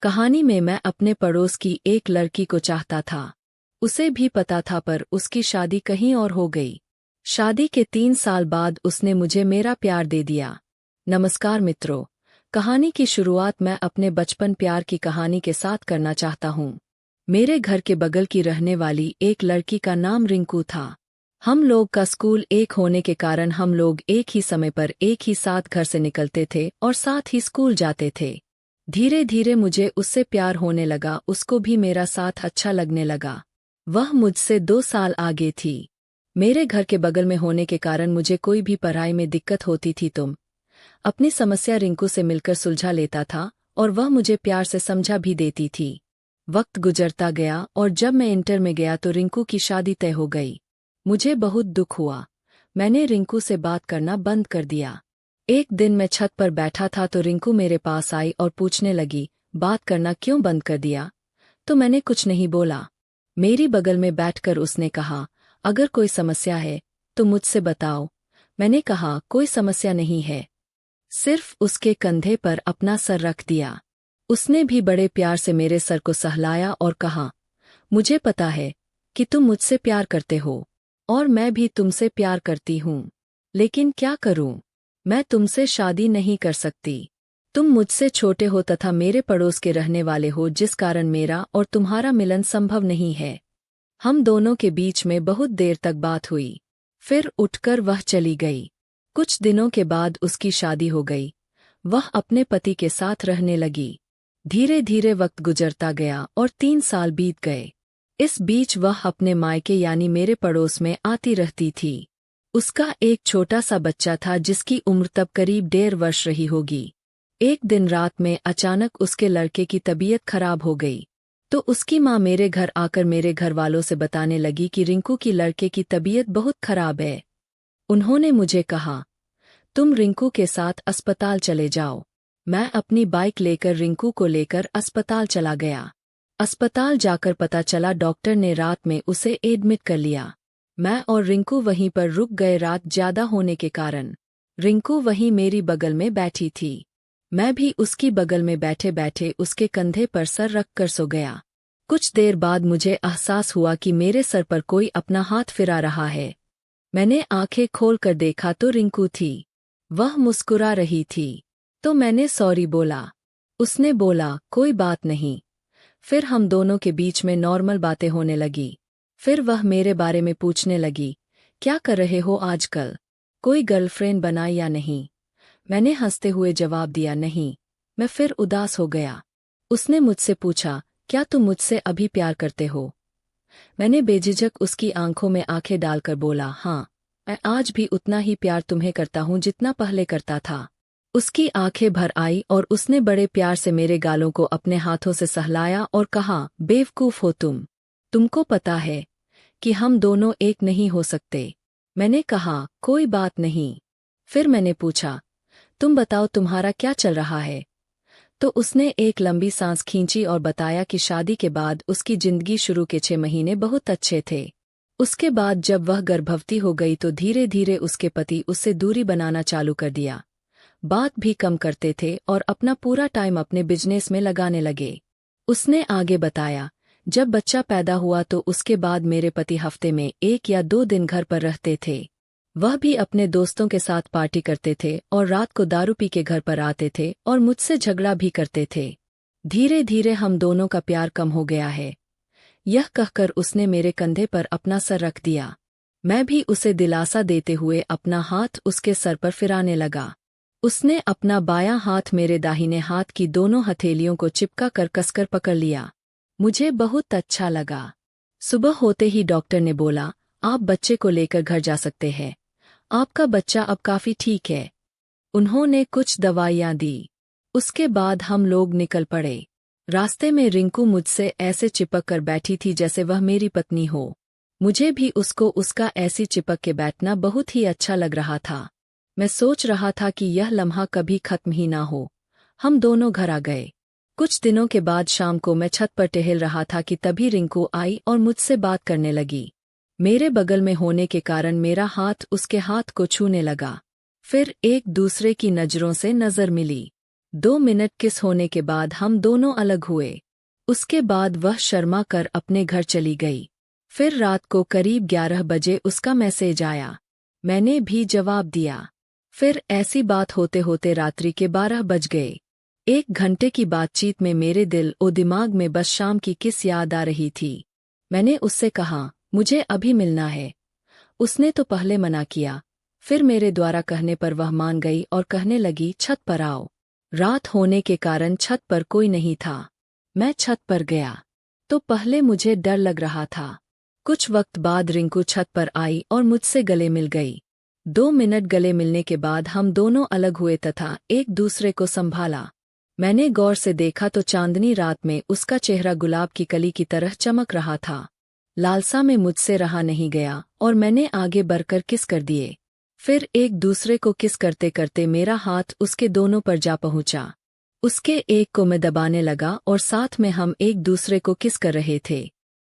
कहानी में मैं अपने पड़ोस की एक लड़की को चाहता था। उसे भी पता था पर उसकी शादी कहीं और हो गई। शादी के 3 साल बाद उसने मुझे मेरा प्यार दे दिया। नमस्कार मित्रों, कहानी की शुरुआत मैं अपने बचपन प्यार की कहानी के साथ करना चाहता हूँ। मेरे घर के बगल की रहने वाली एक लड़की का नाम रिंकू था। हम लोग का स्कूल एक होने के कारण हम लोग एक ही समय पर एक ही साथ घर से निकलते थे और साथ ही स्कूल जाते थे। धीरे धीरे मुझे उससे प्यार होने लगा, उसको भी मेरा साथ अच्छा लगने लगा। वह मुझसे 2 साल आगे थी। मेरे घर के बगल में होने के कारण मुझे कोई भी पढ़ाई में दिक्कत होती थी तो अपनी समस्या रिंकू से मिलकर सुलझा लेता था और वह मुझे प्यार से समझा भी देती थी। वक्त गुजरता गया और जब मैं इंटर में गया तो रिंकू की शादी तय हो गई। मुझे बहुत दुख हुआ। मैंने रिंकू से बात करना बंद कर दिया। एक दिन मैं छत पर बैठा था तो रिंकू मेरे पास आई और पूछने लगी, बात करना क्यों बंद कर दिया? तो मैंने कुछ नहीं बोला। मेरी बगल में बैठकर उसने कहा, अगर कोई समस्या है तो मुझसे बताओ। मैंने कहा, कोई समस्या नहीं है। सिर्फ उसके कंधे पर अपना सर रख दिया। उसने भी बड़े प्यार से मेरे सर को सहलाया और कहा, मुझे पता है कि तुम मुझसे प्यार करते हो और मैं भी तुमसे प्यार करती हूँ, लेकिन क्या करूँ? मैं तुमसे शादी नहीं कर सकती। तुम मुझसे छोटे हो तथा मेरे पड़ोस के रहने वाले हो, जिस कारण मेरा और तुम्हारा मिलन संभव नहीं है। हम दोनों के बीच में बहुत देर तक बात हुई। फिर उठकर वह चली गई। कुछ दिनों के बाद उसकी शादी हो गई। वह अपने पति के साथ रहने लगी। धीरे धीरे वक्त गुजरता गया और 3 साल बीत गए। इस बीच वह अपने मायके यानी मेरे पड़ोस में आती रहती थी। उसका एक छोटा सा बच्चा था जिसकी उम्र तब करीब 1.5 वर्ष रही होगी। एक दिन रात में अचानक उसके लड़के की तबीयत खराब हो गई। तो उसकी माँ मेरे घर आकर मेरे घर वालों से बताने लगी कि रिंकू की लड़के की तबीयत बहुत खराब है। उन्होंने मुझे कहा, तुम रिंकू के साथ अस्पताल चले जाओ। मैं अपनी बाइक लेकर रिंकू को लेकर अस्पताल चला गया। अस्पताल जाकर पता चला डॉक्टर ने रात में उसे एडमिट कर लिया। मैं और रिंकू वहीं पर रुक गए। रात ज्यादा होने के कारण रिंकू वहीं मेरी बगल में बैठी थी। मैं भी उसकी बगल में बैठे बैठे उसके कंधे पर सर रख कर सो गया। कुछ देर बाद मुझे एहसास हुआ कि मेरे सर पर कोई अपना हाथ फिरा रहा है। मैंने आंखें खोल कर देखा तो रिंकू थी। वह मुस्कुरा रही थी। तो मैंने सॉरी बोला। उसने बोला, कोई बात नहीं। फिर हम दोनों के बीच में नॉर्मल बातें होने लगी। फिर वह मेरे बारे में पूछने लगी, क्या कर रहे हो आजकल? कोई गर्लफ्रेंड बनाई या नहीं? मैंने हंसते हुए जवाब दिया, नहीं। मैं फिर उदास हो गया। उसने मुझसे पूछा, क्या तुम मुझसे अभी प्यार करते हो? मैंने बेझिझक उसकी आंखों में आंखें डालकर बोला, हाँ, मैं आज भी उतना ही प्यार तुम्हें करता हूँ जितना पहले करता था। उसकी आंखें भर आई और उसने बड़े प्यार से मेरे गालों को अपने हाथों से सहलाया और कहा, बेवकूफ हो तुम। तुमको पता है कि हम दोनों एक नहीं हो सकते। मैंने कहा, कोई बात नहीं। फिर मैंने पूछा, तुम बताओ तुम्हारा क्या चल रहा है? तो उसने एक लंबी सांस खींची और बताया कि शादी के बाद उसकी जिंदगी शुरू के 6 महीने बहुत अच्छे थे। उसके बाद जब वह गर्भवती हो गई तो धीरे धीरे उसके पति उससे दूरी बनाना चालू कर दिया। बात भी कम करते थे और अपना पूरा टाइम अपने बिजनेस में लगाने लगे। उसने आगे बताया, जब बच्चा पैदा हुआ तो उसके बाद मेरे पति हफ्ते में 1 या 2 दिन घर पर रहते थे। वह भी अपने दोस्तों के साथ पार्टी करते थे और रात को दारू पी के घर पर आते थे और मुझसे झगड़ा भी करते थे। धीरे धीरे हम दोनों का प्यार कम हो गया है। यह कहकर उसने मेरे कंधे पर अपना सर रख दिया। मैं भी उसे दिलासा देते हुए अपना हाथ उसके सर पर फिराने लगा। उसने अपना बायां हाथ मेरे दाहिने हाथ की दोनों हथेलियों को चिपका कर कसकर पकड़ लिया। मुझे बहुत अच्छा लगा। सुबह होते ही डॉक्टर ने बोला, आप बच्चे को लेकर घर जा सकते हैं। आपका बच्चा अब काफी ठीक है। उन्होंने कुछ दवाइयां दी। उसके बाद हम लोग निकल पड़े। रास्ते में रिंकू मुझसे ऐसे चिपक कर बैठी थी जैसे वह मेरी पत्नी हो। मुझे भी उसको उसका ऐसी चिपक के बैठना बहुत ही अच्छा लग रहा था। मैं सोच रहा था कि यह लम्हा कभी खत्म ही ना हो। हम दोनों घर आ गए। कुछ दिनों के बाद शाम को मैं छत पर टहल रहा था कि तभी रिंकू आई और मुझसे बात करने लगी। मेरे बगल में होने के कारण मेरा हाथ उसके हाथ को छूने लगा। फिर एक दूसरे की नजरों से नजर मिली। 2 मिनट किस होने के बाद हम दोनों अलग हुए। उसके बाद वह शर्मा कर अपने घर चली गई। फिर रात को करीब 11 बजे उसका मैसेज आया। मैंने भी जवाब दिया। फिर ऐसी बात होते होते रात्रि के 12 बज गए। 1 घंटे की बातचीत में मेरे दिल और दिमाग में बस शाम की किस याद आ रही थी। मैंने उससे कहा, मुझे अभी मिलना है। उसने तो पहले मना किया, फिर मेरे द्वारा कहने पर वह मान गई और कहने लगी, छत पर आओ। रात होने के कारण छत पर कोई नहीं था। मैं छत पर गया तो पहले मुझे डर लग रहा था। कुछ वक्त बाद रिंकू छत पर आई और मुझसे गले मिल गई। 2 मिनट गले मिलने के बाद हम दोनों अलग हुए तथा एक दूसरे को संभाला। मैंने गौर से देखा तो चांदनी रात में उसका चेहरा गुलाब की कली की तरह चमक रहा था। लालसा में मुझसे रहा नहीं गया और मैंने आगे बढ़कर किस कर दिए। फिर एक दूसरे को किस करते करते मेरा हाथ उसके दोनों पर जा पहुंचा। उसके एक को मैं दबाने लगा और साथ में हम एक दूसरे को किस कर रहे थे।